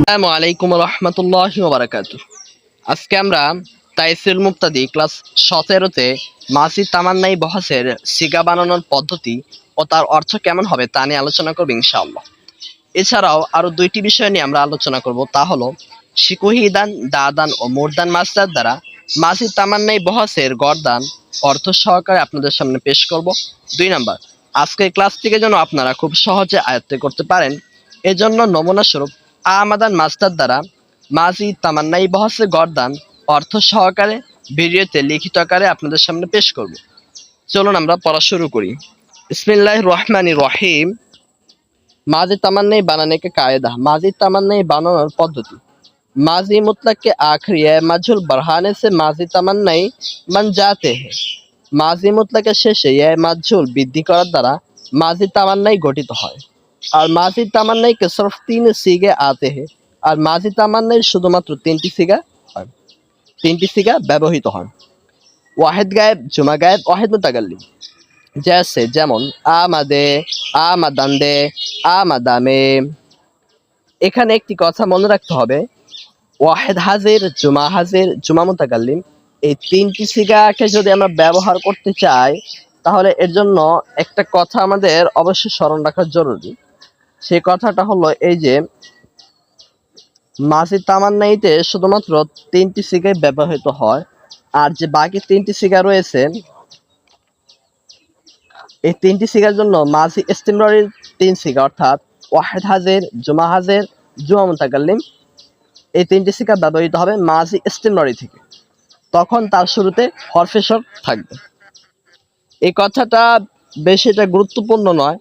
আসসালামু আলাইকুম রহমতুল্লাহি ওয়া বারাকাতুহু। আজকে আমরা তাইসিরুল মুবতাদি ক্লাস 17-তে মাজিদ তামান্নাই বহসের সিগা বানানোর পদ্ধতি ও তার অর্থ কেমন হবে তা নিয়ে আলোচনা করব ইনশাআল্লাহ। এছাড়াও আরো দুইটি বিষয় নিয়ে আমরা আলোচনা করব, তা হলো শিকুহিদান, দাদান ও মুরদান মাসদার দ্বারা মাজিদ তামান্নাই বহসের গর্দান অর্থ সহকারে আপনাদের সামনে পেশ করব। 2 নাম্বার, আজকের ক্লাস থেকে যেন আপনারা খুব সহজে আয়ত্ত করতে পারেন এজন্য নমুনা স্বরূপ আমাদান মাস্টার দ্বারা মাজি তামান্নাই বহসের গর্দান অর্থ সহকারে ভিডিওতে লিখিত আকারে আপনাদের সামনে পেশ করব। চলুন আমরা পড়া শুরু করি। বিসমিল্লাহির রহমানির রহিম। माजी तमन्नाई बनाने के कायदा। माजी तमन्नाई बनाনোর পদ্ধতি। माजी मुतलक के आखिर या मजहूल बढ़ाने से माजी तमन्नाई बन जाते हैं। माजी मुतलक শেষে या मजहूल বৃদ্ধি করার দ্বারা माजी तमन्नाई গঠিত হয়। আর माजी तमन्नाई के सिर्फ 3 সিগে आते हैं। আর माजी तमन्नाई শুধুমাত্র 3টি সিগা হয়, 3টি সিগা ব্যবহৃত হয়। ওয়াহিদ গায়েব, জুমা গায়েব, ওয়াহিদ মুতাকাল্লিম। जैसे যেমন আমাদে, আমাদান্দে, আমাদামে। এখানে একটি কথা মনে রাখতে হবে, ওয়াহিদ হাজির, জুমা হাজির, জুমা মুতাকাল্লিম এই 3টি সিগাকে যদি আমরা ব্যবহার করতে চাই তাহলে এর জন্য একটা কথা আমাদের অবশ্যই স্মরণ রাখা জরুরি। সেই কথাটা হলো এই যে মাজি তামান্নাইতে শুধুমাত্র 3টি সিগাই ব্যবহৃত হয়, আর যে বাকি 3টি সিগা রয়েছে এই 3টি সিগার জন্য মাজি ইস্তিমরারির 3 সিগা অর্থাৎ ওয়াহিদ হাজির, জুমা হাজির, জুমা মুতাকাল্লিম এই 3টি সিগা ব্যবহৃত হবে মাজি ইস্তিমরারি থেকে। তখন তার শুরুতে হরফে শর্ত থাকবে। এই কথাটা বেশিটা গুরুত্বপূর্ণ নয়,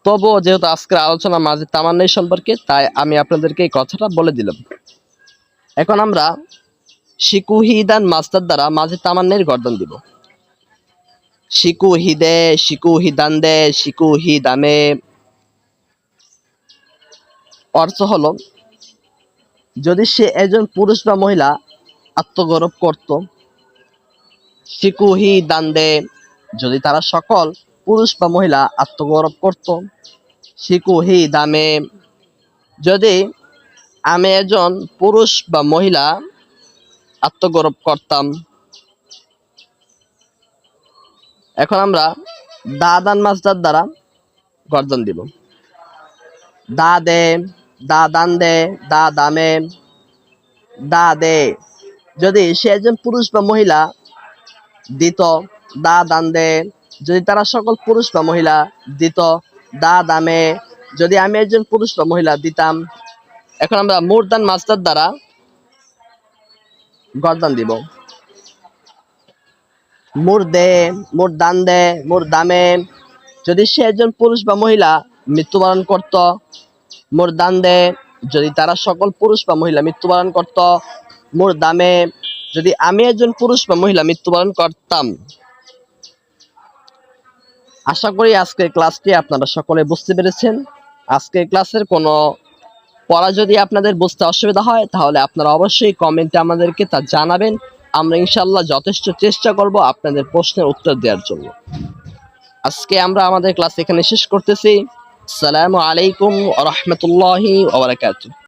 তবুও যেহেতু আজকের আলোচনা মাজি তামান্নাই সম্পর্কে তাই আমি আপনাদেরকে এই কথাটা বলে দিলাম। এখন আমরা শিকুহিদান মাস্টার দ্বারা মাজি তামান্নাইর গর্দন দিব। শিকুহিদে, শিকুহিদান্দে, শিকুহিদামে। অর্থ হলো যদি সে একজন পুরুষ বা মহিলা আত্মগৌরব করত। শিকুহিদান্দে যদি তারা সকল পুরুষ বা মহিলা আত্মগৌরব করত। শিকুহিদামে যদি আমি একজন পুরুষ বা মহিলা আত্মগৌরব করতাম। এখন আমরা দাদান মাসদার দ্বারা গর্দন দিব। দাদে, দাদান্দে, দাদামে, দাদে যদি সে একজন পুরুষ বা মহিলা দিত। দাদান্দে যদি তারা সকল পুরুষ বা মহিলা দিত। দাদামে যদি আমি একজন পুরুষ বা মহিলা দিতাম। এখন আমরা মুরদান মাসদার দ্বারা গর্দন দিব। মুরদে, মুরদান্দে, মুরদামে যদি সে একজন পুরুষ বা মহিলা মৃত্যুবরণ করত। মুরদান্দে যদি তারা সকল পুরুষ বা মহিলা মৃত্যুবরণ করত। মুরদামে যদি আমি একজন পুরুষ বা মহিলা মৃত্যুবরণ করতাম। আশা করি আজকের ক্লাসটি আপনারা সকলে বুঝতে পেরেছেন। আজকের ক্লাসের কোনো পড়া যদি আপনাদের বুঝতে অসুবিধা হয় তাহলে আপনারা অবশ্যই কমেন্টে আমাদেরকে তা জানাবেন। আমরা ইনশাআল্লাহ যথেষ্ট চেষ্টা করব আপনাদের প্রশ্নের উত্তর দেওয়ার জন্য। আজকে আমরা আমাদের ক্লাস এখানে শেষ করতেছি। আসসালামু আলাইকুম ওয়া রাহমাতুল্লাহি ওয়া বারাকাতুহু।